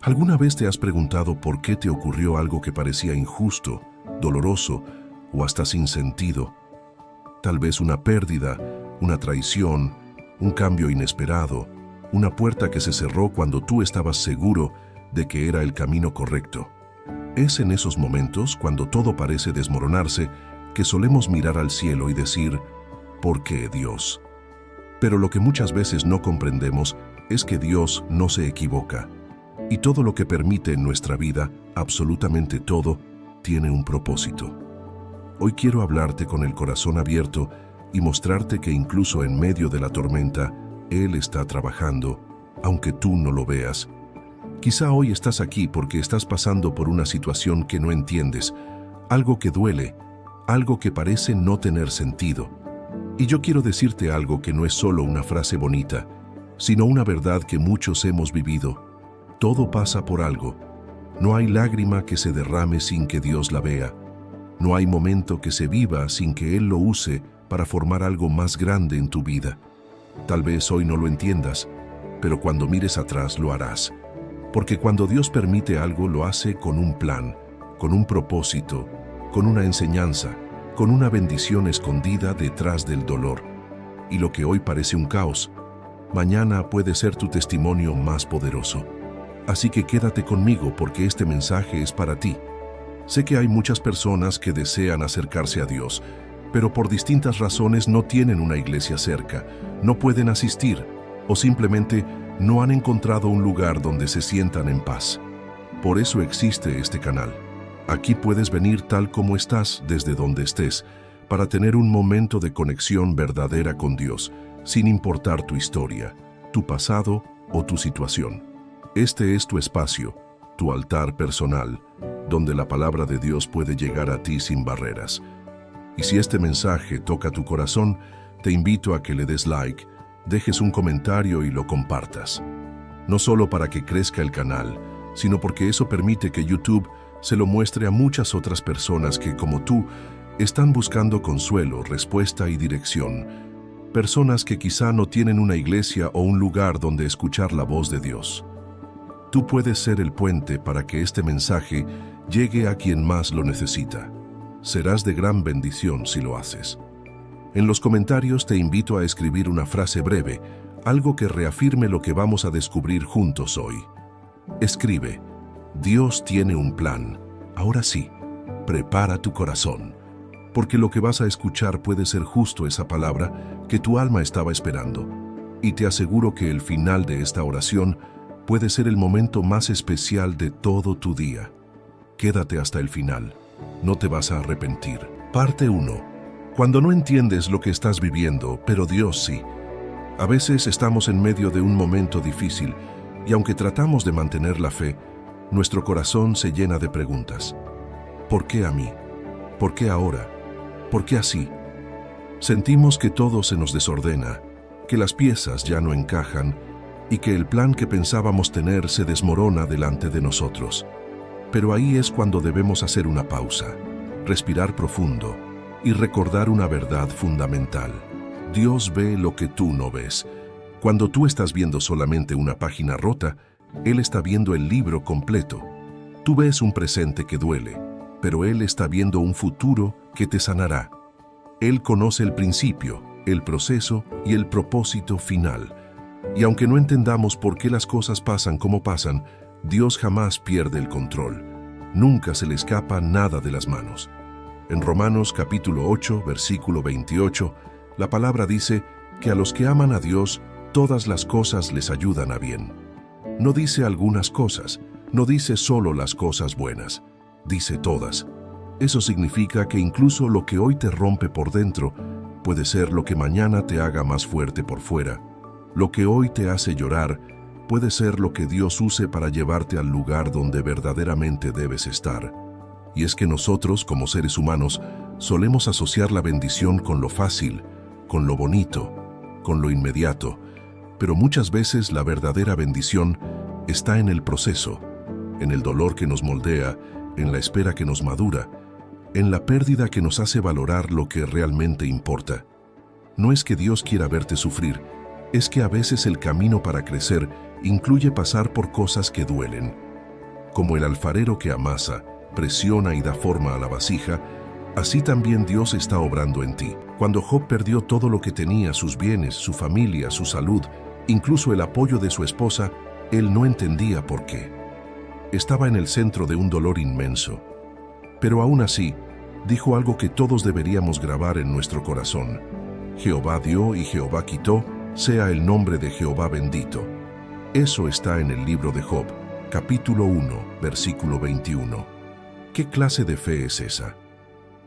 ¿Alguna vez te has preguntado por qué te ocurrió algo que parecía injusto, doloroso o hasta sin sentido? Tal vez una pérdida, una traición, un cambio inesperado, una puerta que se cerró cuando tú estabas seguro de que era el camino correcto. Es en esos momentos, cuando todo parece desmoronarse, que solemos mirar al cielo y decir, ¿por qué, Dios? Pero lo que muchas veces no comprendemos es que Dios no se equivoca. Y todo lo que permite en nuestra vida, absolutamente todo, tiene un propósito. Hoy quiero hablarte con el corazón abierto y mostrarte que incluso en medio de la tormenta, Él está trabajando, aunque tú no lo veas. Quizá hoy estás aquí porque estás pasando por una situación que no entiendes, algo que duele, algo que parece no tener sentido. Y yo quiero decirte algo que no es solo una frase bonita, sino una verdad que muchos hemos vivido. Todo pasa por algo. No hay lágrima que se derrame sin que Dios la vea. No hay momento que se viva sin que Él lo use para formar algo más grande en tu vida. Tal vez hoy no lo entiendas, pero cuando mires atrás lo harás. Porque cuando Dios permite algo, lo hace con un plan, con un propósito, con una enseñanza, con una bendición escondida detrás del dolor. Y lo que hoy parece un caos, mañana puede ser tu testimonio más poderoso. Así que quédate conmigo porque este mensaje es para ti. Sé que hay muchas personas que desean acercarse a Dios, pero por distintas razones no tienen una iglesia cerca, no pueden asistir o simplemente no han encontrado un lugar donde se sientan en paz. Por eso existe este canal. Aquí puedes venir tal como estás, desde donde estés, para tener un momento de conexión verdadera con Dios, sin importar tu historia, tu pasado o tu situación. Este es tu espacio, tu altar personal, donde la palabra de Dios puede llegar a ti sin barreras. Y si este mensaje toca tu corazón, te invito a que le des like, dejes un comentario y lo compartas. No solo para que crezca el canal, sino porque eso permite que YouTube se lo muestre a muchas otras personas que, como tú, están buscando consuelo, respuesta y dirección. Personas que quizá no tienen una iglesia o un lugar donde escuchar la voz de Dios. Tú puedes ser el puente para que este mensaje llegue a quien más lo necesita. Serás de gran bendición si lo haces. En los comentarios te invito a escribir una frase breve, algo que reafirme lo que vamos a descubrir juntos hoy. Escribe, Dios tiene un plan. Ahora sí, prepara tu corazón, porque lo que vas a escuchar puede ser justo esa palabra que tu alma estaba esperando. Y te aseguro que el final de esta oración puede ser el momento más especial de todo tu día. Quédate hasta el final, no te vas a arrepentir. Parte 1. Cuando no entiendes lo que estás viviendo, pero Dios sí. A veces estamos en medio de un momento difícil y aunque tratamos de mantener la fe, nuestro corazón se llena de preguntas. ¿Por qué a mí? ¿Por qué ahora? ¿Por qué así? Sentimos que todo se nos desordena, que las piezas ya no encajan y que el plan que pensábamos tener se desmorona delante de nosotros. Pero ahí es cuando debemos hacer una pausa, respirar profundo y recordar una verdad fundamental. Dios ve lo que tú no ves. Cuando tú estás viendo solamente una página rota, Él está viendo el libro completo. Tú ves un presente que duele, pero Él está viendo un futuro que te sanará. Él conoce el principio, el proceso y el propósito final. Y aunque no entendamos por qué las cosas pasan como pasan, Dios jamás pierde el control. Nunca se le escapa nada de las manos. En Romanos capítulo 8, versículo 28, la palabra dice que a los que aman a Dios, todas las cosas les ayudan a bien. No dice algunas cosas, no dice solo las cosas buenas, dice todas. Eso significa que incluso lo que hoy te rompe por dentro puede ser lo que mañana te haga más fuerte por fuera. Lo que hoy te hace llorar puede ser lo que Dios use para llevarte al lugar donde verdaderamente debes estar. Y es que nosotros, como seres humanos, solemos asociar la bendición con lo fácil, con lo bonito, con lo inmediato, pero muchas veces la verdadera bendición está en el proceso, en el dolor que nos moldea, en la espera que nos madura, en la pérdida que nos hace valorar lo que realmente importa. No es que Dios quiera verte sufrir, es que a veces el camino para crecer incluye pasar por cosas que duelen, Como el alfarero que amasa, presiona y da forma a la vasija, así también Dios está obrando en ti. Cuando Job perdió todo lo que tenía, sus bienes, su familia, su salud, incluso el apoyo de su esposa, él no entendía por qué. Estaba en el centro de un dolor inmenso. Pero aún así, dijo algo que todos deberíamos grabar en nuestro corazón. Jehová dio y Jehová quitó, sea el nombre de Jehová bendito. Eso está en el libro de Job, capítulo 1, versículo 21. ¿Qué clase de fe es esa?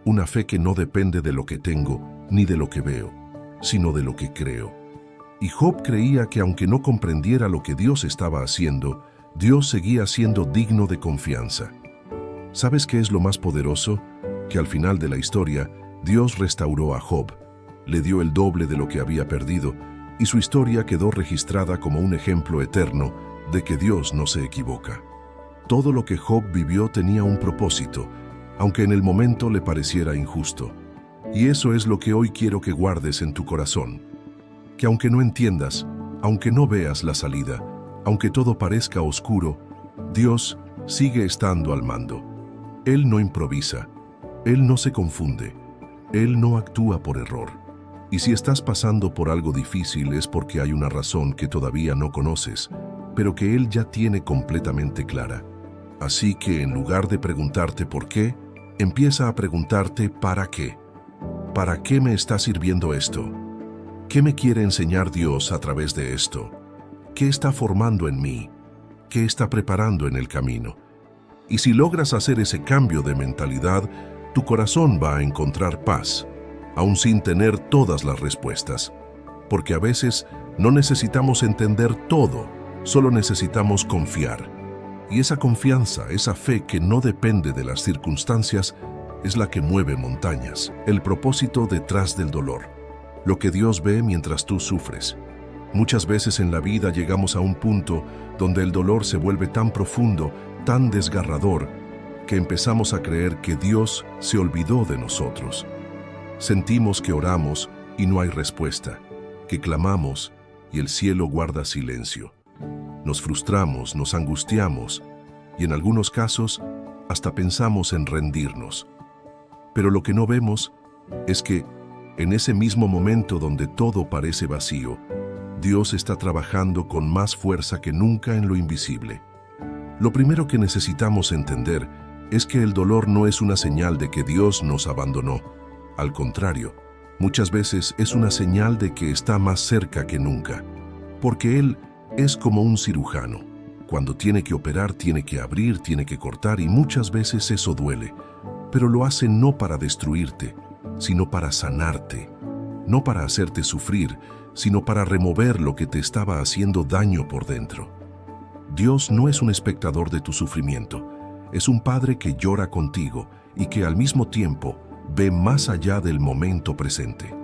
Una fe que no depende de lo que tengo ni de lo que veo, sino de lo que creo. Y Job creía que aunque no comprendiera lo que Dios estaba haciendo, Dios seguía siendo digno de confianza. ¿Sabes qué es lo más poderoso? Que al final de la historia, Dios restauró a Job, le dio el doble de lo que había perdido, y su historia quedó registrada como un ejemplo eterno de que Dios no se equivoca. Todo lo que Job vivió tenía un propósito, aunque en el momento le pareciera injusto. Y eso es lo que hoy quiero que guardes en tu corazón. Que aunque no entiendas, aunque no veas la salida, aunque todo parezca oscuro, Dios sigue estando al mando. Él no improvisa, Él no se confunde, Él no actúa por error. Y si estás pasando por algo difícil es porque hay una razón que todavía no conoces, pero que Él ya tiene completamente clara. Así que en lugar de preguntarte por qué, empieza a preguntarte ¿para qué? ¿Para qué me está sirviendo esto? ¿Qué me quiere enseñar Dios a través de esto? ¿Qué está formando en mí? ¿Qué está preparando en el camino? Y si logras hacer ese cambio de mentalidad, tu corazón va a encontrar paz, aún sin tener todas las respuestas. Porque a veces no necesitamos entender todo, solo necesitamos confiar. Y esa confianza, esa fe que no depende de las circunstancias, es la que mueve montañas. El propósito detrás del dolor. Lo que Dios ve mientras tú sufres. Muchas veces en la vida llegamos a un punto donde el dolor se vuelve tan profundo, tan desgarrador, que empezamos a creer que Dios se olvidó de nosotros. Sentimos que oramos y no hay respuesta, que clamamos y el cielo guarda silencio. Nos frustramos, nos angustiamos y en algunos casos hasta pensamos en rendirnos. Pero lo que no vemos es que en ese mismo momento donde todo parece vacío, Dios está trabajando con más fuerza que nunca en lo invisible. Lo primero que necesitamos entender es que el dolor no es una señal de que Dios nos abandonó. Al contrario, muchas veces es una señal de que está más cerca que nunca, porque Él es como un cirujano. Cuando tiene que operar, tiene que abrir, tiene que cortar y muchas veces eso duele, pero lo hace no para destruirte, sino para sanarte, no para hacerte sufrir, sino para remover lo que te estaba haciendo daño por dentro. Dios no es un espectador de tu sufrimiento, es un Padre que llora contigo y que al mismo tiempo ve más allá del momento presente.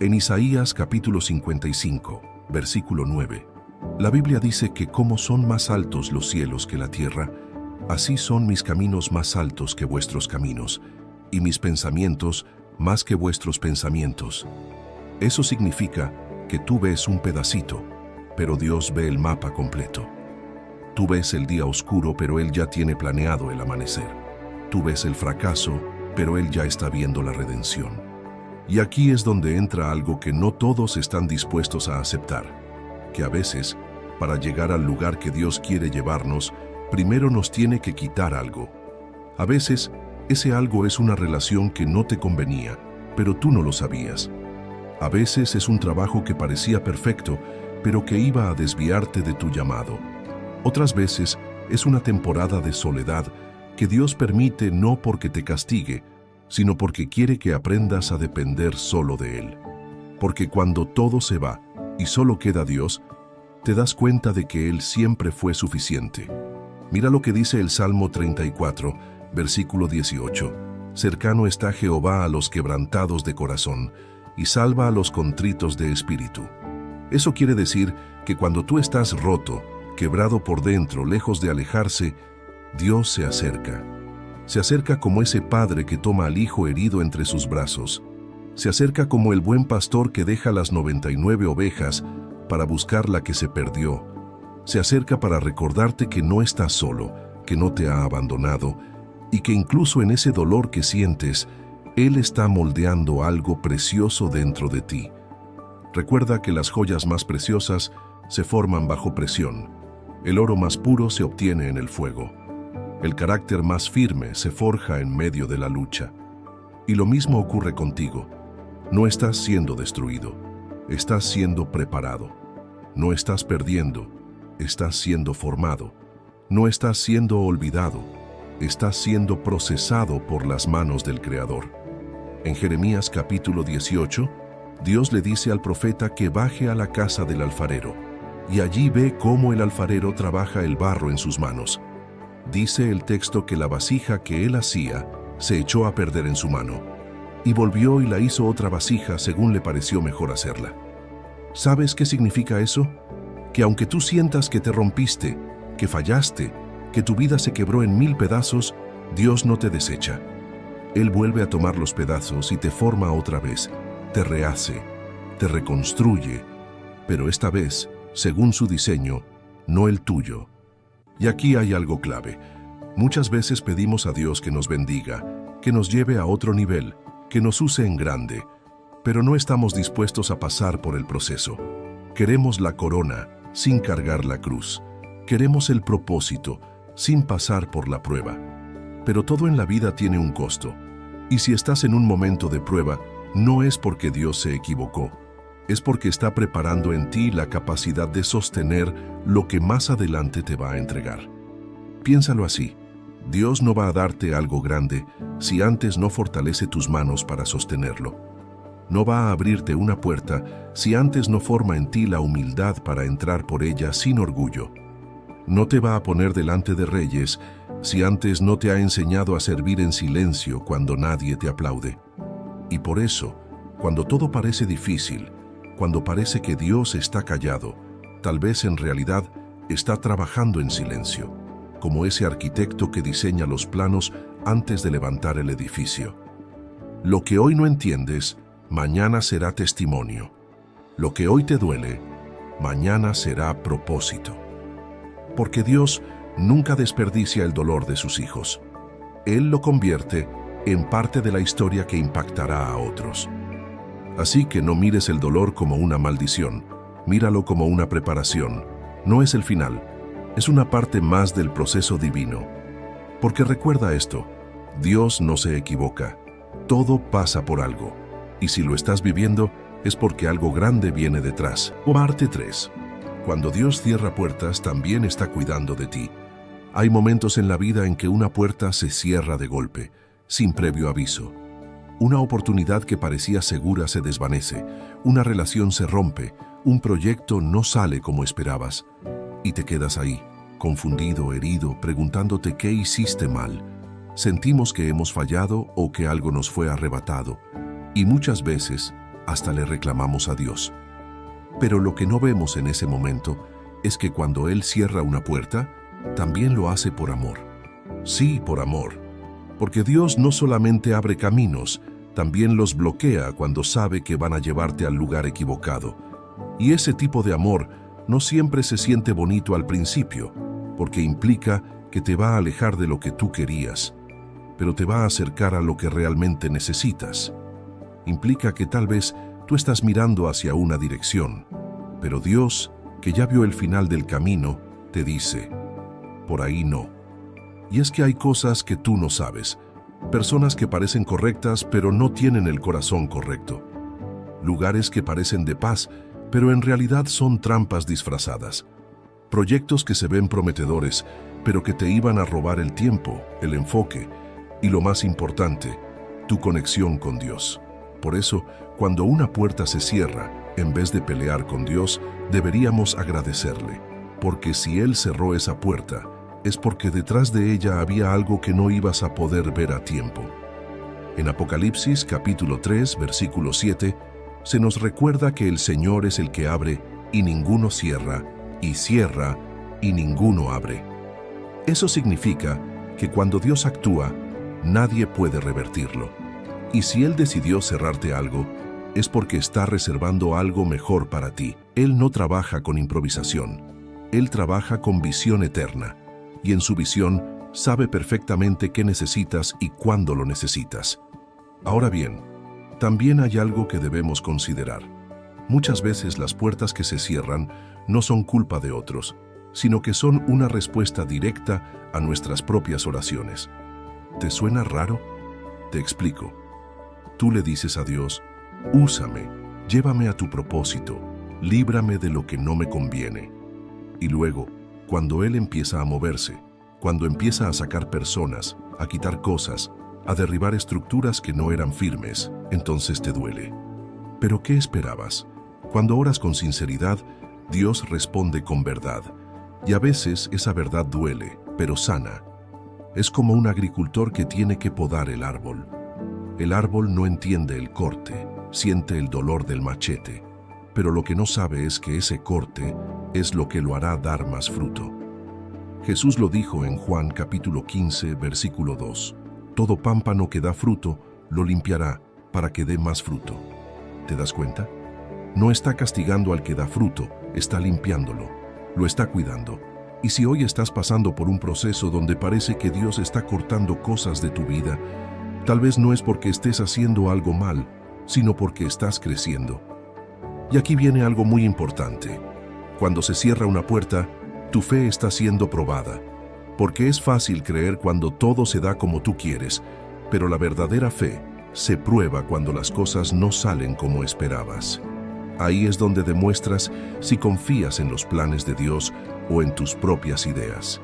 En Isaías capítulo 55, versículo 9, la Biblia dice que como son más altos los cielos que la tierra, así son mis caminos más altos que vuestros caminos, y mis pensamientos más que vuestros pensamientos. Eso significa que tú ves un pedacito, pero Dios ve el mapa completo. Tú ves el día oscuro, pero Él ya tiene planeado el amanecer. Tú ves el fracaso, pero Él ya está viendo la redención. Y aquí es donde entra algo que no todos están dispuestos a aceptar, que a veces, para llegar al lugar que Dios quiere llevarnos, primero nos tiene que quitar algo. A veces, ese algo es una relación que no te convenía, pero tú no lo sabías. A veces es un trabajo que parecía perfecto, pero que iba a desviarte de tu llamado. Otras veces es una temporada de soledad que Dios permite no porque te castigue, sino porque quiere que aprendas a depender solo de Él. Porque cuando todo se va y solo queda Dios, te das cuenta de que Él siempre fue suficiente. Mira lo que dice el Salmo 34, versículo 18. Cercano está Jehová a los quebrantados de corazón, y salva a los contritos de espíritu. Eso quiere decir que cuando tú estás roto, quebrado por dentro, lejos de alejarse, Dios se acerca. Se acerca como ese padre que toma al hijo herido entre sus brazos. Se acerca como el buen pastor que deja las 99 ovejas para buscar la que se perdió. Se acerca para recordarte que no estás solo, que no te ha abandonado y que incluso en ese dolor que sientes, Él está moldeando algo precioso dentro de ti. Recuerda que las joyas más preciosas se forman bajo presión. El oro más puro se obtiene en el fuego. El carácter más firme se forja en medio de la lucha. Y lo mismo ocurre contigo. No estás siendo destruido, estás siendo preparado. No estás perdiendo, estás siendo formado. No estás siendo olvidado, estás siendo procesado por las manos del Creador. En Jeremías capítulo 18, Dios le dice al profeta que baje a la casa del alfarero, y allí ve cómo el alfarero trabaja el barro en sus manos. Dice el texto que la vasija que él hacía se echó a perder en su mano, y volvió y la hizo otra vasija según le pareció mejor hacerla. ¿Sabes qué significa eso? Que aunque tú sientas que te rompiste, que fallaste, que tu vida se quebró en 1000 pedazos, Dios no te desecha. Él vuelve a tomar los pedazos y te forma otra vez, te rehace, te reconstruye, pero esta vez, según su diseño, no el tuyo. Y aquí hay algo clave. Muchas veces pedimos a Dios que nos bendiga, que nos lleve a otro nivel, que nos use en grande, pero no estamos dispuestos a pasar por el proceso. Queremos la corona sin cargar la cruz. Queremos el propósito sin pasar por la prueba. Pero todo en la vida tiene un costo. Y si estás en un momento de prueba, no es porque Dios se equivocó. Es porque está preparando en ti la capacidad de sostener lo que más adelante te va a entregar. Piénsalo así. Dios no va a darte algo grande si antes no fortalece tus manos para sostenerlo. No va a abrirte una puerta si antes no forma en ti la humildad para entrar por ella sin orgullo. No te va a poner delante de reyes si antes no te ha enseñado a servir en silencio cuando nadie te aplaude. Y por eso, cuando todo parece difícil, cuando parece que Dios está callado, tal vez en realidad está trabajando en silencio, como ese arquitecto que diseña los planos antes de levantar el edificio. Lo que hoy no entiendes, mañana será testimonio. Lo que hoy te duele, mañana será propósito. Porque Dios nunca desperdicia el dolor de sus hijos. Él lo convierte en parte de la historia que impactará a otros. Así que no mires el dolor como una maldición, míralo como una preparación. No es el final, es una parte más del proceso divino. Porque recuerda esto, Dios no se equivoca, todo pasa por algo. Y si lo estás viviendo, es porque algo grande viene detrás. Parte 3. Cuando Dios cierra puertas, también está cuidando de ti. Hay momentos en la vida en que una puerta se cierra de golpe, sin previo aviso. Una oportunidad que parecía segura se desvanece, una relación se rompe, un proyecto no sale como esperabas. Y te quedas ahí, confundido, herido, preguntándote qué hiciste mal. Sentimos que hemos fallado o que algo nos fue arrebatado. Y muchas veces hasta le reclamamos a Dios. Pero lo que no vemos en ese momento es que cuando Él cierra una puerta, también lo hace por amor. Sí, por amor. Porque Dios no solamente abre caminos, también los bloquea cuando sabe que van a llevarte al lugar equivocado. Y ese tipo de amor no siempre se siente bonito al principio, porque implica que te va a alejar de lo que tú querías, pero te va a acercar a lo que realmente necesitas. Implica que tal vez tú estás mirando hacia una dirección, pero Dios, que ya vio el final del camino, te dice, por ahí no. Y es que hay cosas que tú no sabes, personas que parecen correctas pero no tienen el corazón correcto, lugares que parecen de paz pero en realidad son trampas disfrazadas, proyectos que se ven prometedores pero que te iban a robar el tiempo, el enfoque y lo más importante, tu conexión con Dios. Por eso, cuando una puerta se cierra, en vez de pelear con Dios, deberíamos agradecerle, porque si Él cerró esa puerta, es porque detrás de ella había algo que no ibas a poder ver a tiempo. En Apocalipsis capítulo 3, versículo 7, se nos recuerda que el Señor es el que abre y ninguno cierra, y cierra y ninguno abre. Eso significa que cuando Dios actúa, nadie puede revertirlo. Y si Él decidió cerrarte algo, es porque está reservando algo mejor para ti. Él no trabaja con improvisación. Él trabaja con visión eterna. Y en su visión sabe perfectamente qué necesitas y cuándo lo necesitas. Ahora bien, también hay algo que debemos considerar. Muchas veces las puertas que se cierran no son culpa de otros, sino que son una respuesta directa a nuestras propias oraciones. ¿Te suena raro? Te explico. Tú le dices a Dios: úsame, llévame a tu propósito, líbrame de lo que no me conviene. Y luego, cuando Él empieza a moverse, cuando empieza a sacar personas, a quitar cosas, a derribar estructuras que no eran firmes, entonces te duele. ¿Pero qué esperabas? Cuando oras con sinceridad, Dios responde con verdad. Y a veces esa verdad duele, pero sana. Es como un agricultor que tiene que podar el árbol. El árbol no entiende el corte, siente el dolor del machete, pero lo que no sabe es que ese corte es lo que lo hará dar más fruto. Jesús lo dijo en Juan capítulo 15, versículo 2. Todo pámpano que da fruto, lo limpiará para que dé más fruto. ¿Te das cuenta? No está castigando al que da fruto, está limpiándolo, lo está cuidando. Y si hoy estás pasando por un proceso donde parece que Dios está cortando cosas de tu vida, tal vez no es porque estés haciendo algo mal, sino porque estás creciendo. Y aquí viene algo muy importante. Cuando se cierra una puerta, tu fe está siendo probada. Porque es fácil creer cuando todo se da como tú quieres, pero la verdadera fe se prueba cuando las cosas no salen como esperabas. Ahí es donde demuestras si confías en los planes de Dios o en tus propias ideas.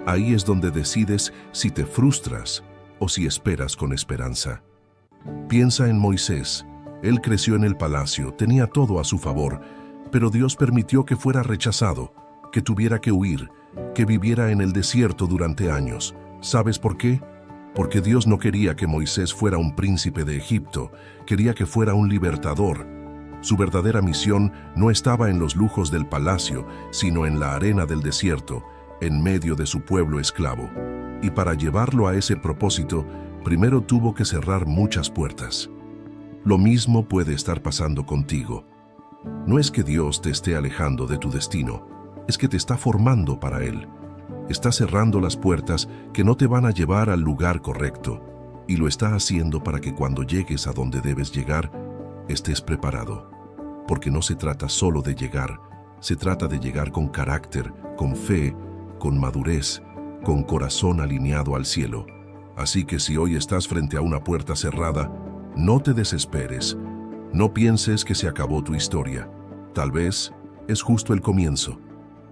Ahí es donde decides si te frustras o si esperas con esperanza. Piensa en Moisés. Él creció en el palacio, tenía todo a su favor, pero Dios permitió que fuera rechazado, que tuviera que huir, que viviera en el desierto durante años. ¿Sabes por qué? Porque Dios no quería que Moisés fuera un príncipe de Egipto, quería que fuera un libertador. Su verdadera misión no estaba en los lujos del palacio, sino en la arena del desierto, en medio de su pueblo esclavo. Y para llevarlo a ese propósito, primero tuvo que cerrar muchas puertas. Lo mismo puede estar pasando contigo. No es que Dios te esté alejando de tu destino, es que te está formando para Él. Está cerrando las puertas que no te van a llevar al lugar correcto, y lo está haciendo para que cuando llegues a donde debes llegar, estés preparado. Porque no se trata solo de llegar, se trata de llegar con carácter, con fe, con madurez, con corazón alineado al cielo. Así que si hoy estás frente a una puerta cerrada, no te desesperes. No pienses que se acabó tu historia. Tal vez es justo el comienzo.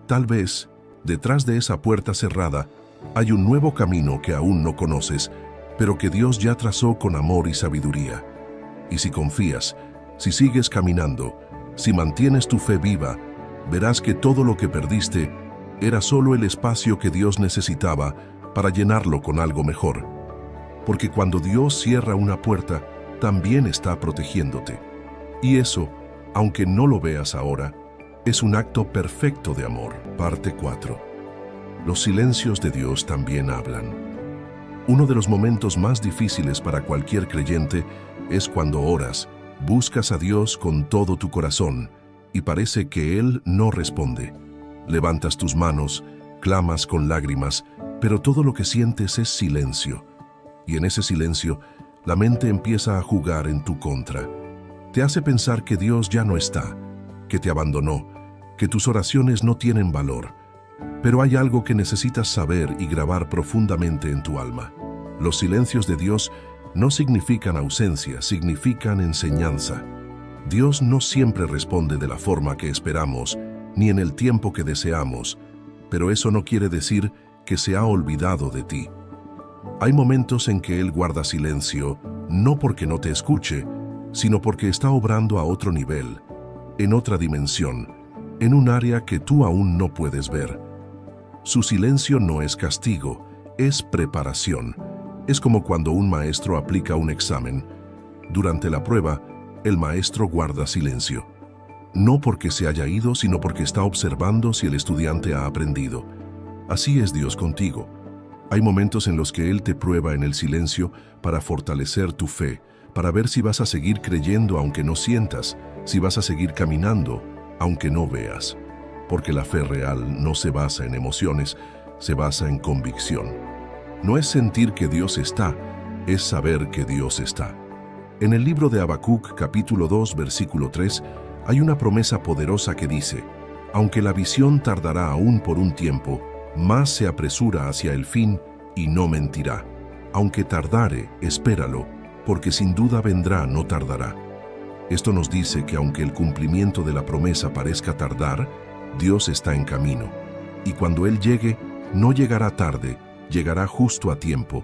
Tal vez, detrás de esa puerta cerrada, hay un nuevo camino que aún no conoces, pero que Dios ya trazó con amor y sabiduría. Y si confías, si sigues caminando, si mantienes tu fe viva, verás que todo lo que perdiste era solo el espacio que Dios necesitaba para llenarlo con algo mejor. Porque cuando Dios cierra una puerta, también está protegiéndote. Y eso, aunque no lo veas ahora, es un acto perfecto de amor. Parte 4. Los silencios de Dios también hablan. Uno de los momentos más difíciles para cualquier creyente es cuando oras, buscas a Dios con todo tu corazón y parece que Él no responde. Levantas tus manos, clamas con lágrimas, pero todo lo que sientes es silencio. Y en ese silencio, la mente empieza a jugar en tu contra. Te hace pensar que Dios ya no está, que te abandonó, que tus oraciones no tienen valor. Pero hay algo que necesitas saber y grabar profundamente en tu alma. Los silencios de Dios no significan ausencia, significan enseñanza. Dios no siempre responde de la forma que esperamos, ni en el tiempo que deseamos, pero eso no quiere decir que se ha olvidado de ti. Hay momentos en que Él guarda silencio, no porque no te escuche, sino porque está obrando a otro nivel, en otra dimensión, en un área que tú aún no puedes ver. Su silencio no es castigo, es preparación. Es como cuando un maestro aplica un examen. Durante la prueba, el maestro guarda silencio. No porque se haya ido, sino porque está observando si el estudiante ha aprendido. Así es Dios contigo. Hay momentos en los que Él te prueba en el silencio para fortalecer tu fe, para ver si vas a seguir creyendo aunque no sientas, si vas a seguir caminando aunque no veas. Porque la fe real no se basa en emociones, se basa en convicción. No es sentir que Dios está, es saber que Dios está. En el libro de Habacuc, capítulo 2, versículo 3, hay una promesa poderosa que dice: aunque la visión tardará aún por un tiempo, más se apresura hacia el fin y no mentirá. Aunque tardare, espéralo, porque sin duda vendrá, no tardará. Esto nos dice que aunque el cumplimiento de la promesa parezca tardar, Dios está en camino. Y cuando Él llegue, no llegará tarde, llegará justo a tiempo.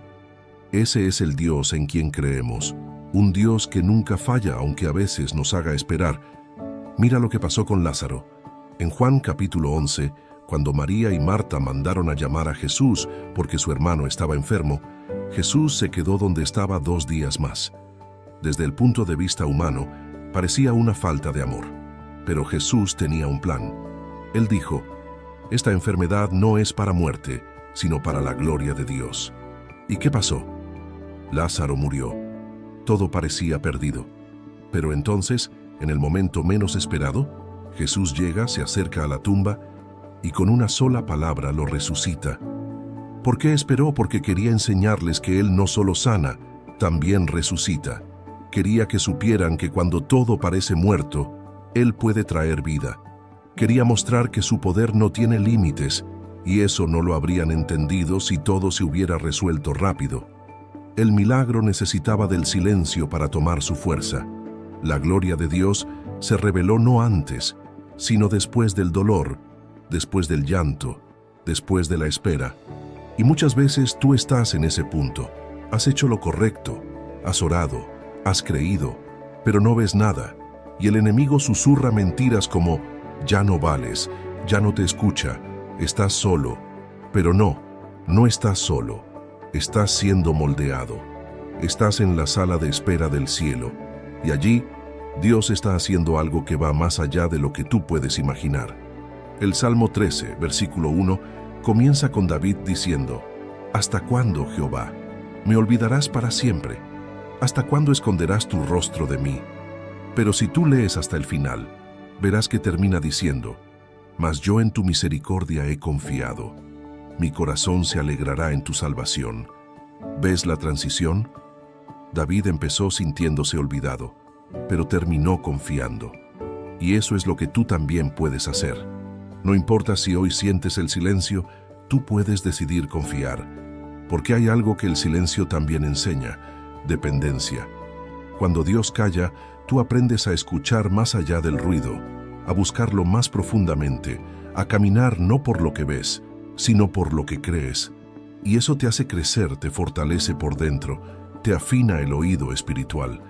Ese es el Dios en quien creemos, un Dios que nunca falla aunque a veces nos haga esperar. Mira lo que pasó con Lázaro. En Juan capítulo 11, cuando María y Marta mandaron a llamar a Jesús porque su hermano estaba enfermo, Jesús se quedó donde estaba 2 días más. Desde el punto de vista humano, parecía una falta de amor. Pero Jesús tenía un plan. Él dijo: esta enfermedad no es para muerte, sino para la gloria de Dios. ¿Y qué pasó? Lázaro murió. Todo parecía perdido. Pero entonces, en el momento menos esperado, Jesús llega, se acerca a la tumba y con una sola palabra lo resucita. ¿Por qué esperó? Porque quería enseñarles que Él no solo sana, también resucita. Quería que supieran que cuando todo parece muerto, Él puede traer vida. Quería mostrar que su poder no tiene límites, y eso no lo habrían entendido si todo se hubiera resuelto rápido. El milagro necesitaba del silencio para tomar su fuerza. La gloria de Dios se reveló no antes, sino después del dolor, después del llanto, después de la espera. Y muchas veces tú estás en ese punto. Has hecho lo correcto, has orado, has creído, pero no ves nada. Y el enemigo susurra mentiras como: ya no vales, ya no te escucha, estás solo. Pero no estás solo. Estás siendo moldeado. Estás en la sala de espera del cielo. Y allí, Dios está haciendo algo que va más allá de lo que tú puedes imaginar. El Salmo 13, versículo 1, comienza con David diciendo: ¿hasta cuándo, Jehová? ¿Me olvidarás para siempre? ¿Hasta cuándo esconderás tu rostro de mí? Pero si tú lees hasta el final, verás que termina diciendo: mas yo en tu misericordia he confiado. Mi corazón se alegrará en tu salvación. ¿Ves la transición? David empezó sintiéndose olvidado, pero terminó confiando. Y eso es lo que tú también puedes hacer. No importa si hoy sientes el silencio, tú puedes decidir confiar. Porque hay algo que el silencio también enseña: dependencia. Cuando Dios calla, tú aprendes a escuchar más allá del ruido, a buscarlo más profundamente, a caminar no por lo que ves, sino por lo que crees. Y eso te hace crecer, te fortalece por dentro, te afina el oído espiritual.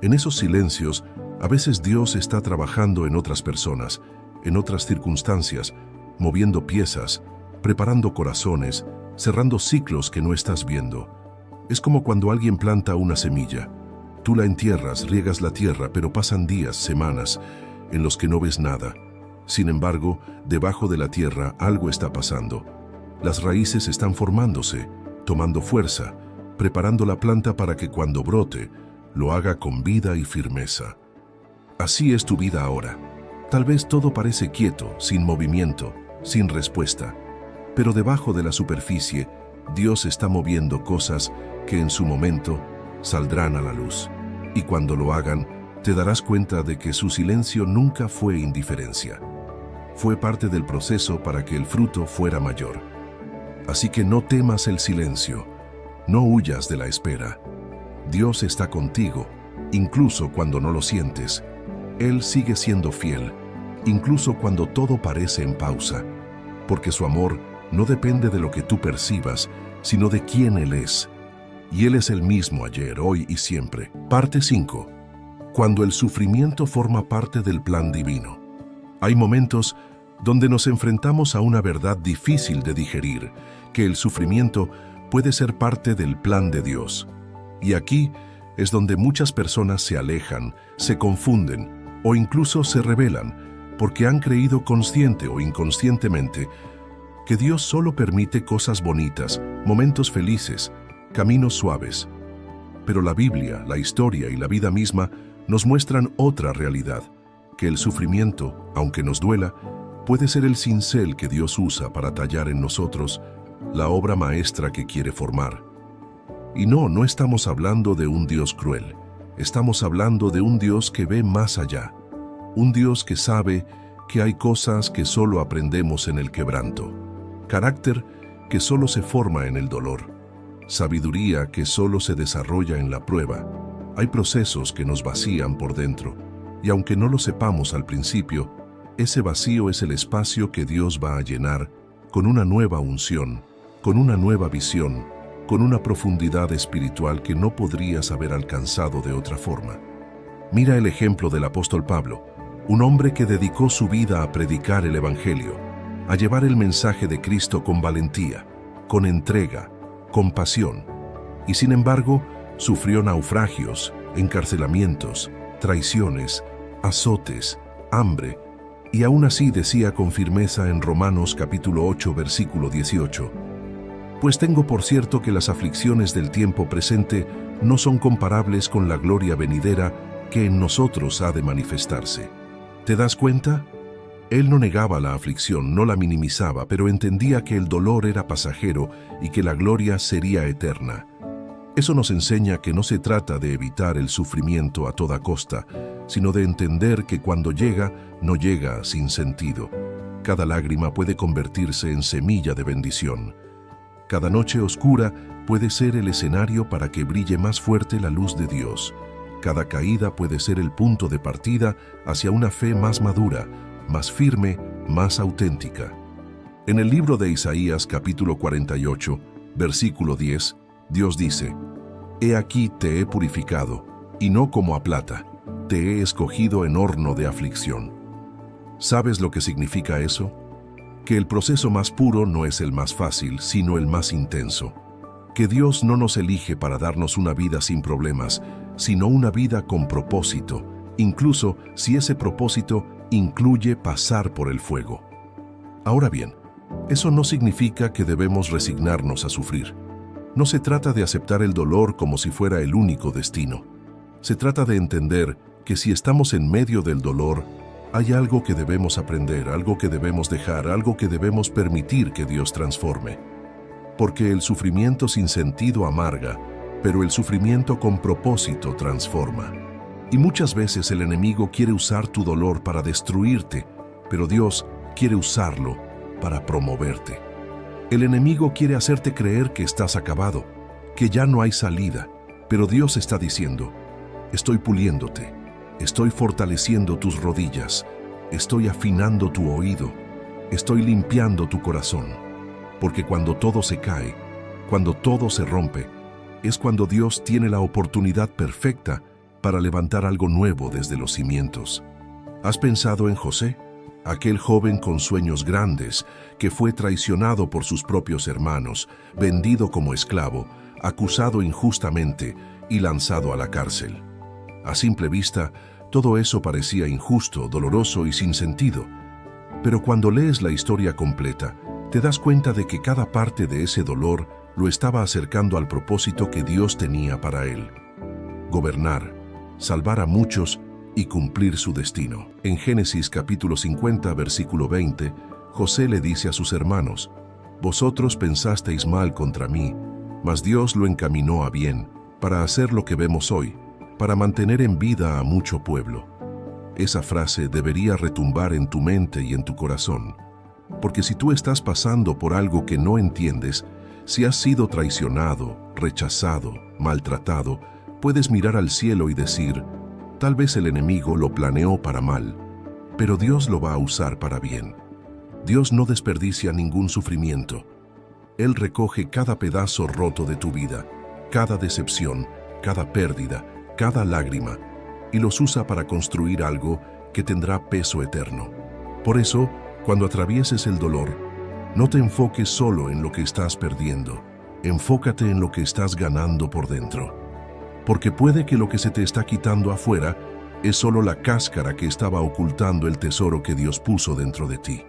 En esos silencios, a veces Dios está trabajando en otras personas, en otras circunstancias, moviendo piezas, preparando corazones, cerrando ciclos que no estás viendo. Es como cuando alguien planta una semilla. Tú la entierras, riegas la tierra, pero pasan días, semanas, en los que no ves nada. Sin embargo, debajo de la tierra algo está pasando. Las raíces están formándose, tomando fuerza, preparando la planta para que cuando brote, lo haga con vida y firmeza. Así es tu vida ahora. Tal vez todo parece quieto, sin movimiento, sin respuesta. Pero debajo de la superficie, Dios está moviendo cosas que en su momento saldrán a la luz. Y cuando lo hagan, te darás cuenta de que su silencio nunca fue indiferencia. Fue parte del proceso para que el fruto fuera mayor. Así que no temas el silencio, no huyas de la espera. Dios está contigo, incluso cuando no lo sientes. Él sigue siendo fiel, incluso cuando todo parece en pausa, porque su amor no depende de lo que tú percibas, sino de quién Él es. Y Él es el mismo ayer, hoy y siempre. Parte 5. Cuando el sufrimiento forma parte del plan divino. Hay momentos donde nos enfrentamos a una verdad difícil de digerir, que el sufrimiento puede ser parte del plan de Dios. Y aquí es donde muchas personas se alejan, se confunden o incluso se rebelan, porque han creído consciente o inconscientemente que Dios solo permite cosas bonitas, momentos felices, caminos suaves. Pero la Biblia, la historia y la vida misma nos muestran otra realidad, que el sufrimiento, aunque nos duela, puede ser el cincel que Dios usa para tallar en nosotros la obra maestra que quiere formar. Y no estamos hablando de un Dios cruel. Estamos hablando de un Dios que ve más allá. Un Dios que sabe que hay cosas que solo aprendemos en el quebranto. Carácter que solo se forma en el dolor. Sabiduría que solo se desarrolla en la prueba. Hay procesos que nos vacían por dentro. Y aunque no lo sepamos al principio, ese vacío es el espacio que Dios va a llenar con una nueva unción, con una nueva visión, con una profundidad espiritual que no podrías haber alcanzado de otra forma. Mira el ejemplo del apóstol Pablo, un hombre que dedicó su vida a predicar el Evangelio, a llevar el mensaje de Cristo con valentía, con entrega, con pasión, y sin embargo sufrió naufragios, encarcelamientos, traiciones, azotes, hambre, y aún así decía con firmeza en Romanos capítulo 8, versículo 18, «Pues tengo por cierto que las aflicciones del tiempo presente no son comparables con la gloria venidera que en nosotros ha de manifestarse». ¿Te das cuenta? Él no negaba la aflicción, no la minimizaba, pero entendía que el dolor era pasajero y que la gloria sería eterna. Eso nos enseña que no se trata de evitar el sufrimiento a toda costa, sino de entender que cuando llega, no llega sin sentido. Cada lágrima puede convertirse en semilla de bendición. Cada noche oscura puede ser el escenario para que brille más fuerte la luz de Dios. Cada caída puede ser el punto de partida hacia una fe más madura, más firme, más auténtica. En el libro de Isaías capítulo 48, versículo 10, Dios dice, «He aquí te he purificado, y no como a plata, te he escogido en horno de aflicción». ¿Sabes lo que significa eso? Que el proceso más puro no es el más fácil, sino el más intenso. Que Dios no nos elige para darnos una vida sin problemas, sino una vida con propósito, incluso si ese propósito incluye pasar por el fuego. Ahora bien, eso no significa que debemos resignarnos a sufrir. No se trata de aceptar el dolor como si fuera el único destino. Se trata de entender que si estamos en medio del dolor, hay algo que debemos aprender, algo que debemos dejar, algo que debemos permitir que Dios transforme. Porque el sufrimiento sin sentido amarga, pero el sufrimiento con propósito transforma. Y muchas veces el enemigo quiere usar tu dolor para destruirte, pero Dios quiere usarlo para promoverte. El enemigo quiere hacerte creer que estás acabado, que ya no hay salida, pero Dios está diciendo, estoy puliéndote, estoy fortaleciendo tus rodillas, estoy afinando tu oído, estoy limpiando tu corazón, porque cuando todo se cae, cuando todo se rompe, es cuando Dios tiene la oportunidad perfecta para levantar algo nuevo desde los cimientos. ¿Has pensado en José? Aquel joven con sueños grandes que fue traicionado por sus propios hermanos, vendido como esclavo, acusado injustamente y lanzado a la cárcel. A simple vista, todo eso parecía injusto, doloroso y sin sentido. Pero cuando lees la historia completa, te das cuenta de que cada parte de ese dolor lo estaba acercando al propósito que Dios tenía para él: gobernar, salvar a muchos y cumplir su destino. En Génesis capítulo 50, versículo 20, José le dice a sus hermanos, «Vosotros pensasteis mal contra mí, mas Dios lo encaminó a bien, para hacer lo que vemos hoy, para mantener en vida a mucho pueblo». Esa frase debería retumbar en tu mente y en tu corazón, porque si tú estás pasando por algo que no entiendes, si has sido traicionado, rechazado, maltratado, puedes mirar al cielo y decir, tal vez el enemigo lo planeó para mal, pero Dios lo va a usar para bien. Dios no desperdicia ningún sufrimiento. Él recoge cada pedazo roto de tu vida, cada decepción, cada pérdida, cada lágrima, y los usa para construir algo que tendrá peso eterno. Por eso, cuando atravieses el dolor, no te enfoques solo en lo que estás perdiendo, enfócate en lo que estás ganando por dentro. Porque puede que lo que se te está quitando afuera es solo la cáscara que estaba ocultando el tesoro que Dios puso dentro de ti.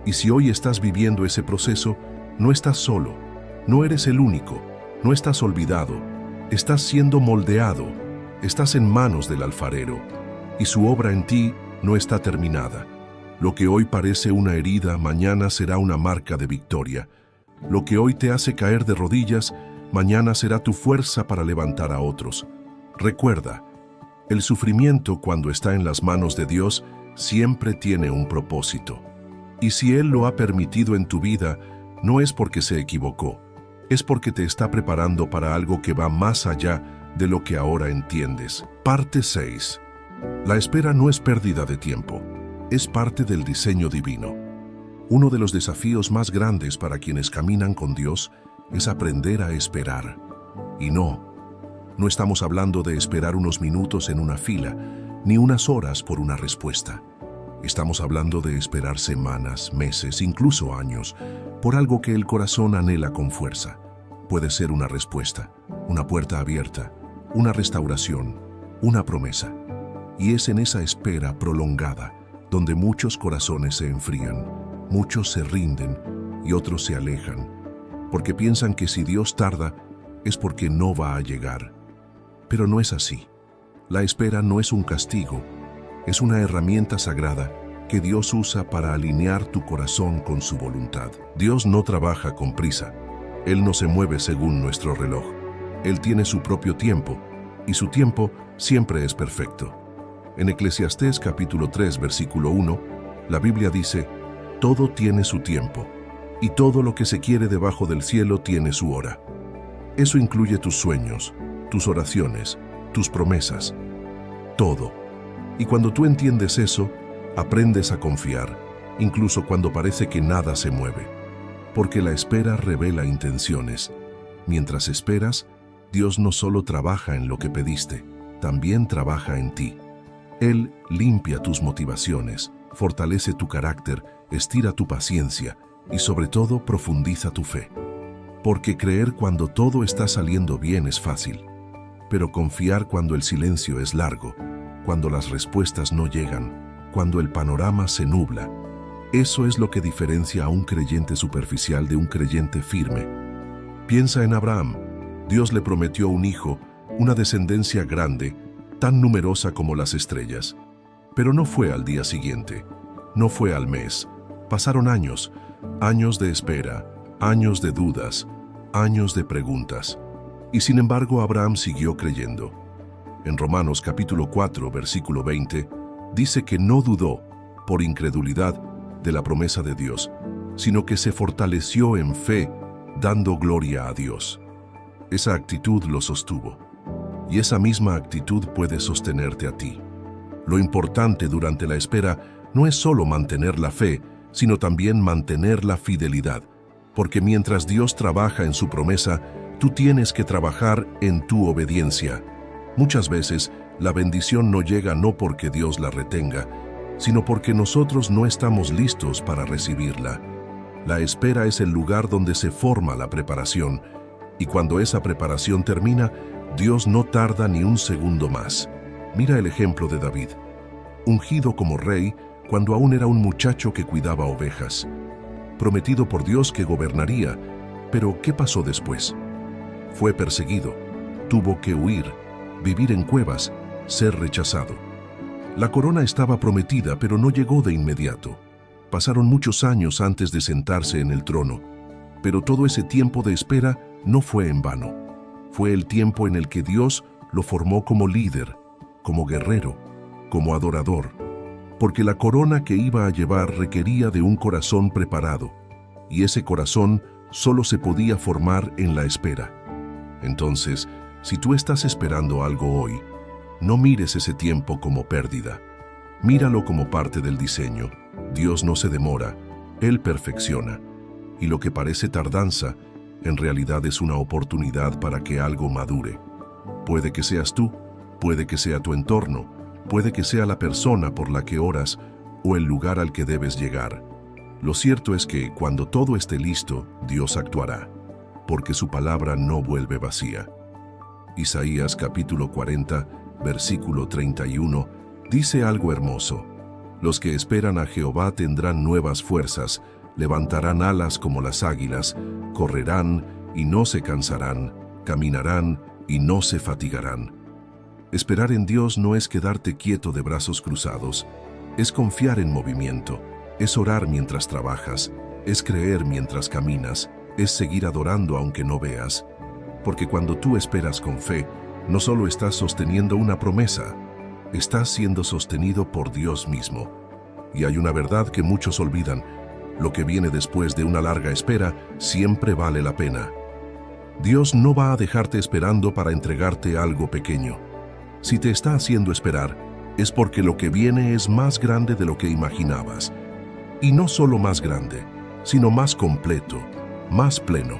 Y si hoy estás viviendo ese proceso, no estás solo, no eres el único, no estás olvidado, estás siendo moldeado, estás en manos del alfarero, y su obra en ti no está terminada. Lo que hoy parece una herida, mañana será una marca de victoria, Lo que hoy te hace caer de rodillas, mañana será tu fuerza para levantar a otros. Recuerda, el sufrimiento, cuando está en las manos de Dios, siempre tiene un propósito. Y si Él lo ha permitido en tu vida, no es porque se equivocó, es porque te está preparando para algo que va más allá de lo que ahora entiendes. Parte 6. La espera no es pérdida de tiempo, es parte del diseño divino. Uno de los desafíos más grandes para quienes caminan con Dios es aprender a esperar. Y no estamos hablando de esperar unos minutos en una fila, ni unas horas por una respuesta. Estamos hablando de esperar semanas, meses, incluso años, por algo que el corazón anhela con fuerza. Puede ser una respuesta, una puerta abierta, una restauración, una promesa. Y es en esa espera prolongada donde muchos corazones se enfrían, muchos se rinden y otros se alejan, porque piensan que si Dios tarda es porque no va a llegar. Pero no es así. La espera no es un castigo, es una herramienta sagrada que Dios usa para alinear tu corazón con su voluntad. Dios no trabaja con prisa. Él no se mueve según nuestro reloj. Él tiene su propio tiempo, y su tiempo siempre es perfecto. En Eclesiastés capítulo 3, versículo 1, la Biblia dice: todo tiene su tiempo, y todo lo que se quiere debajo del cielo tiene su hora. Eso incluye tus sueños, tus oraciones, tus promesas, todo. Y cuando tú entiendes eso, aprendes a confiar, incluso cuando parece que nada se mueve. Porque la espera revela intenciones. Mientras esperas, Dios no solo trabaja en lo que pediste, también trabaja en ti. Él limpia tus motivaciones, fortalece tu carácter, estira tu paciencia y sobre todo profundiza tu fe. Porque creer cuando todo está saliendo bien es fácil, pero confiar cuando el silencio es largo, cuando las respuestas no llegan, cuando el panorama se nubla, eso es lo que diferencia a un creyente superficial de un creyente firme. Piensa en Abraham. Dios le prometió un hijo, una descendencia grande, tan numerosa como las estrellas. Pero no fue al día siguiente, no fue al mes. Pasaron años, años de espera, años de dudas, años de preguntas. Y sin embargo Abraham siguió creyendo. En Romanos capítulo 4, versículo 20, dice que no dudó, por incredulidad, de la promesa de Dios, sino que se fortaleció en fe, dando gloria a Dios. Esa actitud lo sostuvo. Y esa misma actitud puede sostenerte a ti. Lo importante durante la espera no es solo mantener la fe, sino también mantener la fidelidad, porque mientras Dios trabaja en su promesa, tú tienes que trabajar en tu obediencia. Muchas veces, la bendición no llega no porque Dios la retenga, sino porque nosotros no estamos listos para recibirla. La espera es el lugar donde se forma la preparación, y cuando esa preparación termina, Dios no tarda ni un segundo más. Mira el ejemplo de David, ungido como rey cuando aún era un muchacho que cuidaba ovejas, prometido por Dios que gobernaría, pero ¿qué pasó después? Fue perseguido, tuvo que huir, vivir en cuevas, ser rechazado. La corona estaba prometida, pero no llegó de inmediato. Pasaron muchos años antes de sentarse en el trono, pero todo ese tiempo de espera no fue en vano. Fue el tiempo en el que Dios lo formó como líder, como guerrero, como adorador, porque la corona que iba a llevar requería de un corazón preparado, y ese corazón solo se podía formar en la espera. Entonces, si tú estás esperando algo hoy, no mires ese tiempo como pérdida. Míralo como parte del diseño. Dios no se demora, Él perfecciona. Y lo que parece tardanza, en realidad es una oportunidad para que algo madure. Puede que seas tú, puede que sea tu entorno, puede que sea la persona por la que oras o el lugar al que debes llegar. Lo cierto es que cuando todo esté listo, Dios actuará, porque su palabra no vuelve vacía. Isaías capítulo 40, versículo 31, dice algo hermoso. Los que esperan a Jehová tendrán nuevas fuerzas, levantarán alas como las águilas, correrán y no se cansarán, caminarán y no se fatigarán. Esperar en Dios no es quedarte quieto de brazos cruzados, es confiar en movimiento, es orar mientras trabajas, es creer mientras caminas, es seguir adorando aunque no veas, porque cuando tú esperas con fe, no solo estás sosteniendo una promesa, estás siendo sostenido por Dios mismo. Y hay una verdad que muchos olvidan: lo que viene después de una larga espera siempre vale la pena. Dios no va a dejarte esperando para entregarte algo pequeño. Si te está haciendo esperar, es porque lo que viene es más grande de lo que imaginabas. Y no solo más grande, sino más completo, más pleno,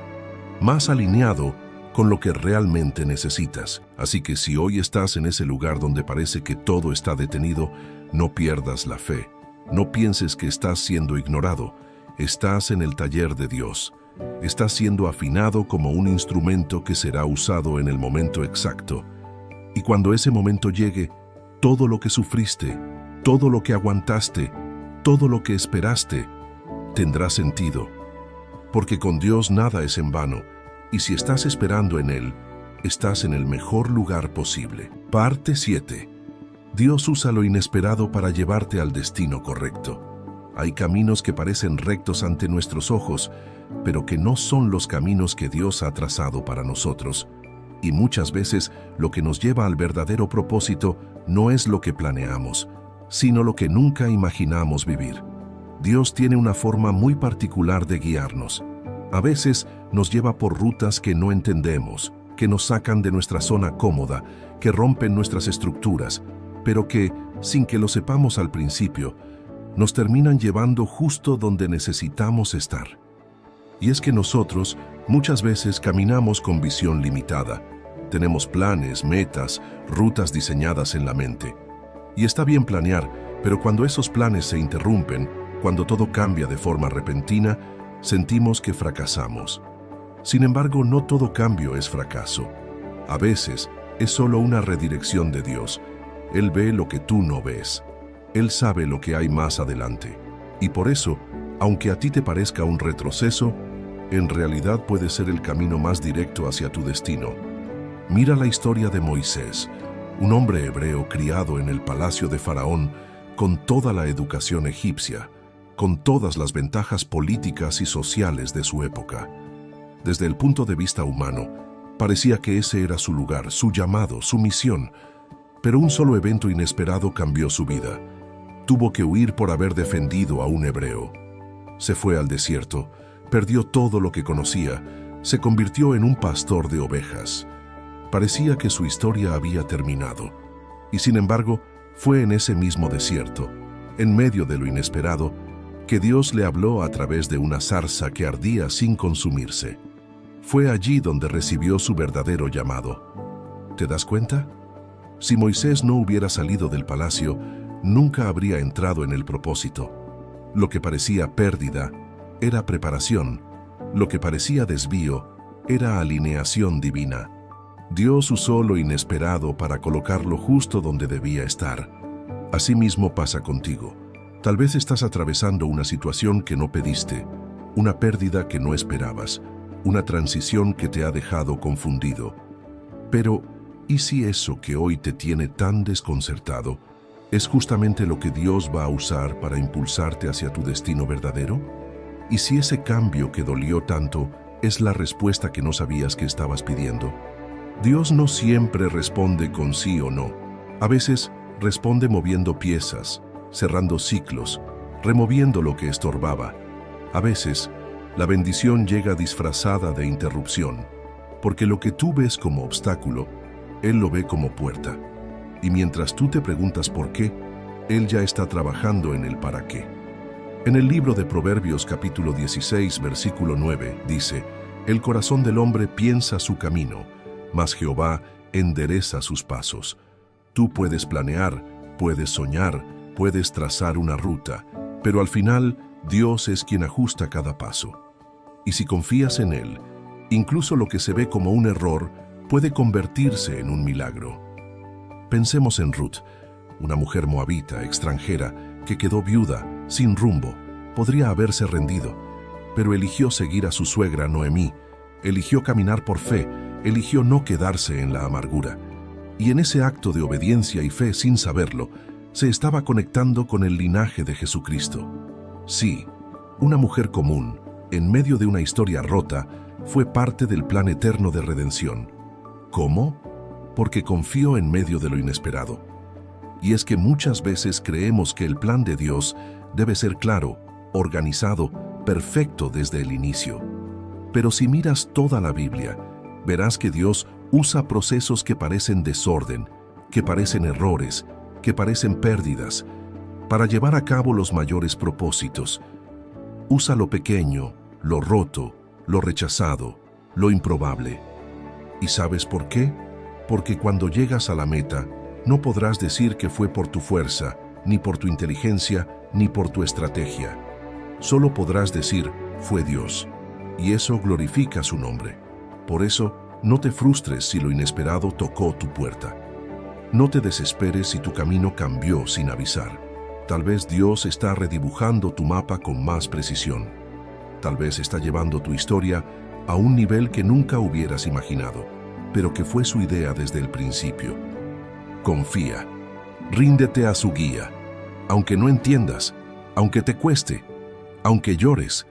más alineado con lo que realmente necesitas. Así que si hoy estás en ese lugar donde parece que todo está detenido, no pierdas la fe. No pienses que estás siendo ignorado. Estás en el taller de Dios. Estás siendo afinado como un instrumento que será usado en el momento exacto. Y cuando ese momento llegue, todo lo que sufriste, todo lo que aguantaste, todo lo que esperaste, tendrá sentido. Porque con Dios nada es en vano, y si estás esperando en Él, estás en el mejor lugar posible. Parte 7. Dios usa lo inesperado para llevarte al destino correcto. Hay caminos que parecen rectos ante nuestros ojos, pero que no son los caminos que Dios ha trazado para nosotros. Y muchas veces lo que nos lleva al verdadero propósito no es lo que planeamos, sino lo que nunca imaginamos vivir. Dios tiene una forma muy particular de guiarnos. A veces nos lleva por rutas que no entendemos, que nos sacan de nuestra zona cómoda, que rompen nuestras estructuras, pero que, sin que lo sepamos al principio, nos terminan llevando justo donde necesitamos estar. Y es que nosotros muchas veces caminamos con visión limitada. Tenemos planes, metas, rutas diseñadas en la mente. Y está bien planear, pero cuando esos planes se interrumpen, cuando todo cambia de forma repentina, sentimos que fracasamos. Sin embargo, no todo cambio es fracaso. A veces es solo una redirección de Dios. Él ve lo que tú no ves. Él sabe lo que hay más adelante. Y por eso, aunque a ti te parezca un retroceso, en realidad puede ser el camino más directo hacia tu destino. Mira la historia de Moisés, un hombre hebreo criado en el palacio de Faraón, con toda la educación egipcia, con todas las ventajas políticas y sociales de su época. Desde el punto de vista humano, parecía que ese era su lugar, su llamado, su misión. Pero un solo evento inesperado cambió su vida. Tuvo que huir por haber defendido a un hebreo. Se fue al desierto, perdió todo lo que conocía, se convirtió en un pastor de ovejas. Parecía que su historia había terminado. Y sin embargo, fue en ese mismo desierto, en medio de lo inesperado, que Dios le habló a través de una zarza que ardía sin consumirse. Fue allí donde recibió su verdadero llamado. ¿Te das cuenta? Si Moisés no hubiera salido del palacio, nunca habría entrado en el propósito. Lo que parecía pérdida era preparación. Lo que parecía desvío era alineación divina. Dios usó lo inesperado para colocarlo justo donde debía estar. Así mismo pasa contigo. Tal vez estás atravesando una situación que no pediste, una pérdida que no esperabas, una transición que te ha dejado confundido. Pero, ¿y si eso que hoy te tiene tan desconcertado es justamente lo que Dios va a usar para impulsarte hacia tu destino verdadero? ¿Y si ese cambio que dolió tanto es la respuesta que no sabías que estabas pidiendo? Dios no siempre responde con sí o no. A veces responde moviendo piezas, cerrando ciclos, removiendo lo que estorbaba. A veces, la bendición llega disfrazada de interrupción, porque lo que tú ves como obstáculo, Él lo ve como puerta. Y mientras tú te preguntas por qué, Él ya está trabajando en el para qué. En el libro de Proverbios capítulo 16, versículo 9, dice: «El corazón del hombre piensa su camino, mas Jehová endereza sus pasos». Tú puedes planear, puedes soñar, puedes trazar una ruta, pero al final Dios es quien ajusta cada paso. Y si confías en Él, incluso lo que se ve como un error puede convertirse en un milagro. Pensemos en Ruth, una mujer moabita, extranjera, que quedó viuda, sin rumbo. Podría haberse rendido, pero eligió seguir a su suegra Noemí, eligió caminar por fe, eligió no quedarse en la amargura. Y en ese acto de obediencia y fe, sin saberlo, se estaba conectando con el linaje de Jesucristo. Sí, una mujer común, en medio de una historia rota, fue parte del plan eterno de redención. ¿Cómo? Porque confió en medio de lo inesperado. Y es que muchas veces creemos que el plan de Dios debe ser claro, organizado, perfecto desde el inicio. Pero si miras toda la Biblia, verás que Dios usa procesos que parecen desorden, que parecen errores, que parecen pérdidas, para llevar a cabo los mayores propósitos. Usa lo pequeño, lo roto, lo rechazado, lo improbable. ¿Y sabes por qué? Porque cuando llegas a la meta, no podrás decir que fue por tu fuerza, ni por tu inteligencia, ni por tu estrategia. Solo podrás decir, fue Dios, y eso glorifica su nombre. Por eso, no te frustres si lo inesperado tocó tu puerta. No te desesperes si tu camino cambió sin avisar. Tal vez Dios está redibujando tu mapa con más precisión. Tal vez está llevando tu historia a un nivel que nunca hubieras imaginado, pero que fue su idea desde el principio. Confía. Ríndete a su guía. Aunque no entiendas, aunque te cueste, aunque llores,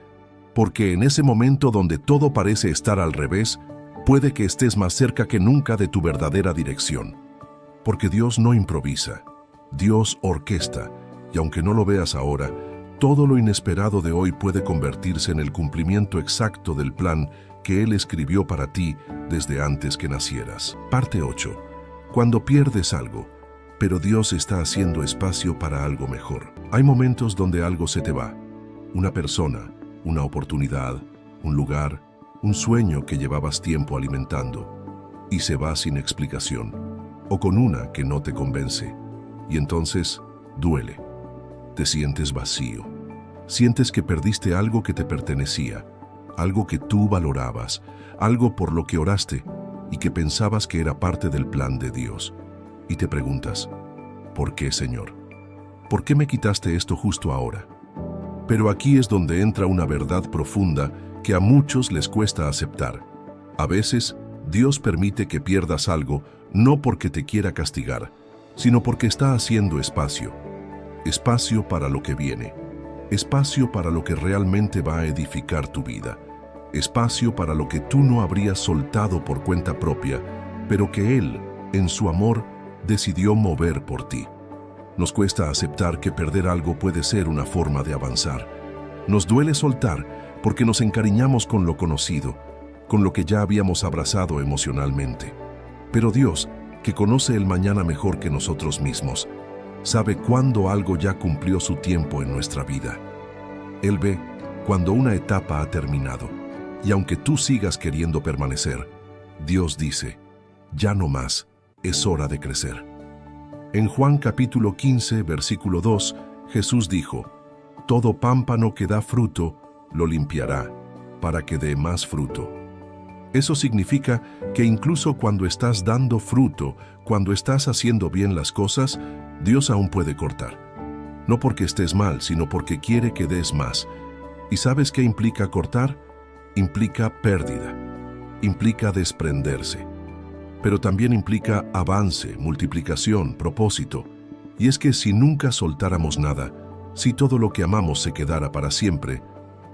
porque en ese momento donde todo parece estar al revés, puede que estés más cerca que nunca de tu verdadera dirección. Porque Dios no improvisa, Dios orquesta, y aunque no lo veas ahora, todo lo inesperado de hoy puede convertirse en el cumplimiento exacto del plan que Él escribió para ti desde antes que nacieras. Parte 8. Cuando pierdes algo, pero Dios está haciendo espacio para algo mejor. Hay momentos donde algo se te va. Una persona, una oportunidad, un lugar, un sueño que llevabas tiempo alimentando, y se va sin explicación, o con una que no te convence. Y entonces, duele. Te sientes vacío. Sientes que perdiste algo que te pertenecía, algo que tú valorabas, algo por lo que oraste y que pensabas que era parte del plan de Dios. Y te preguntas, ¿por qué, Señor? ¿Por qué me quitaste esto justo ahora? Pero aquí es donde entra una verdad profunda que a muchos les cuesta aceptar. A veces, Dios permite que pierdas algo no porque te quiera castigar, sino porque está haciendo espacio. Espacio para lo que viene. Espacio para lo que realmente va a edificar tu vida. Espacio para lo que tú no habrías soltado por cuenta propia, pero que Él, en su amor, decidió mover por ti. Nos cuesta aceptar que perder algo puede ser una forma de avanzar. Nos duele soltar porque nos encariñamos con lo conocido, con lo que ya habíamos abrazado emocionalmente. Pero Dios, que conoce el mañana mejor que nosotros mismos, sabe cuándo algo ya cumplió su tiempo en nuestra vida. Él ve cuando una etapa ha terminado, y aunque tú sigas queriendo permanecer, Dios dice, ya no más, es hora de crecer. En Juan capítulo 15, versículo 2, Jesús dijo, todo pámpano que da fruto, lo limpiará, para que dé más fruto. Eso significa que incluso cuando estás dando fruto, cuando estás haciendo bien las cosas, Dios aún puede cortar. No porque estés mal, sino porque quiere que des más. ¿Y sabes qué implica cortar? Implica pérdida. Implica desprenderse. Pero también implica avance, multiplicación, propósito. Y es que si nunca soltáramos nada, si todo lo que amamos se quedara para siempre,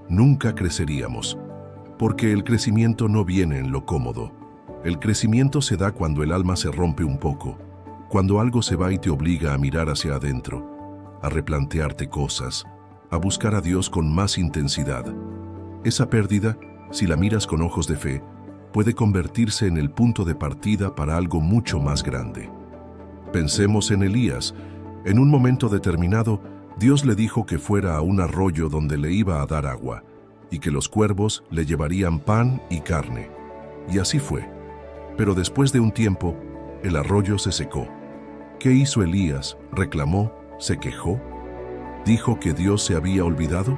nunca creceríamos. Porque el crecimiento no viene en lo cómodo. El crecimiento se da cuando el alma se rompe un poco, cuando algo se va y te obliga a mirar hacia adentro, a replantearte cosas, a buscar a Dios con más intensidad. Esa pérdida, si la miras con ojos de fe, puede convertirse en el punto de partida para algo mucho más grande. Pensemos en Elías. En un momento determinado, Dios le dijo que fuera a un arroyo donde le iba a dar agua, y que los cuervos le llevarían pan y carne. Y así fue. Pero después de un tiempo, el arroyo se secó. ¿Qué hizo Elías? ¿Reclamó? ¿Se quejó? ¿Dijo que Dios se había olvidado?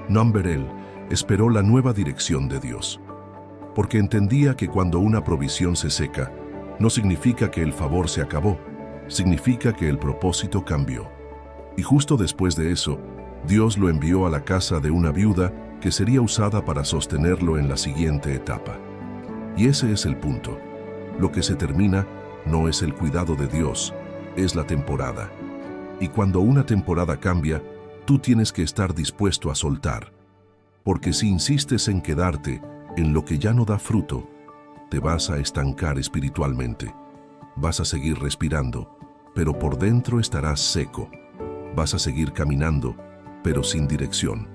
No, él esperó la nueva dirección de Dios. Porque entendía que cuando una provisión se seca, no significa que el favor se acabó, significa que el propósito cambió. Y justo después de eso, Dios lo envió a la casa de una viuda que sería usada para sostenerlo en la siguiente etapa. Y ese es el punto. Lo que se termina no es el cuidado de Dios, es la temporada. Y cuando una temporada cambia, tú tienes que estar dispuesto a soltar. porque si insistes en quedarte en lo que ya no da fruto, te vas a estancar espiritualmente. Vas a seguir respirando, pero por dentro estarás seco. Vas a seguir caminando, pero sin dirección.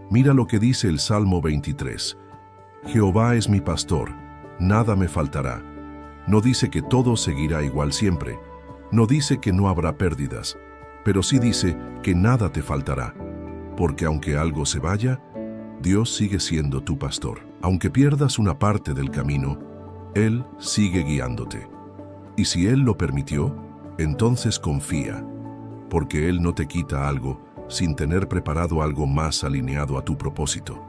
Mira lo que dice el Salmo 23. Jehová es mi pastor, nada me faltará. No dice que todo seguirá igual siempre. No dice que no habrá pérdidas, pero sí dice que nada te faltará. Porque aunque algo se vaya, Dios sigue siendo tu pastor. Aunque pierdas una parte del camino, Él sigue guiándote. Y si Él lo permitió, entonces confía, porque Él no te quita algo sin tener preparado algo más alineado a tu propósito.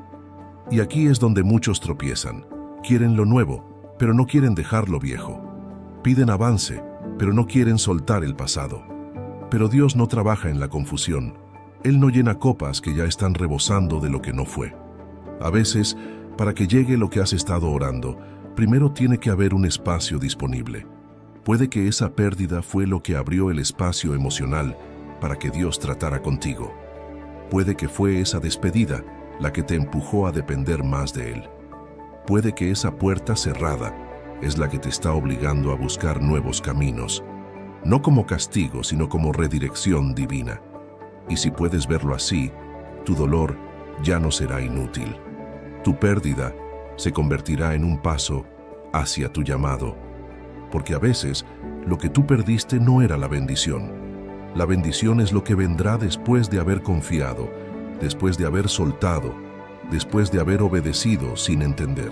Y aquí es donde muchos tropiezan. Quieren lo nuevo, pero no quieren dejar lo viejo. Piden avance, pero no quieren soltar el pasado. Pero Dios no trabaja en la confusión. Él no llena copas que ya están rebosando de lo que no fue. A veces, para que llegue lo que has estado orando, primero tiene que haber un espacio disponible. Puede que esa pérdida fue lo que abrió el espacio emocional para que Dios tratara contigo. Puede que fue esa despedida la que te empujó a depender más de Él. Puede que esa puerta cerrada es la que te está obligando a buscar nuevos caminos, no como castigo, sino como redirección divina. Y si puedes verlo así, tu dolor ya no será inútil. Tu pérdida se convertirá en un paso hacia tu llamado. Porque a veces lo que tú perdiste no era la bendición. La bendición es lo que vendrá después de haber confiado, después de haber soltado, después de haber obedecido sin entender.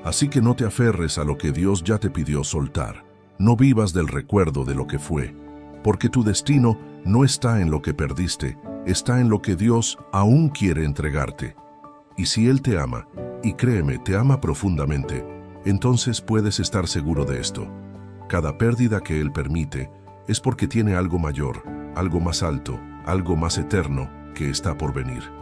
Así que no te aferres a lo que Dios ya te pidió soltar. No vivas del recuerdo de lo que fue, porque tu destino no está en lo que perdiste, está en lo que Dios aún quiere entregarte. Y si Él te ama, y créeme, te ama profundamente, entonces puedes estar seguro de esto. Cada pérdida que Él permite es porque tiene algo mayor, algo más alto, algo más eterno que está por venir.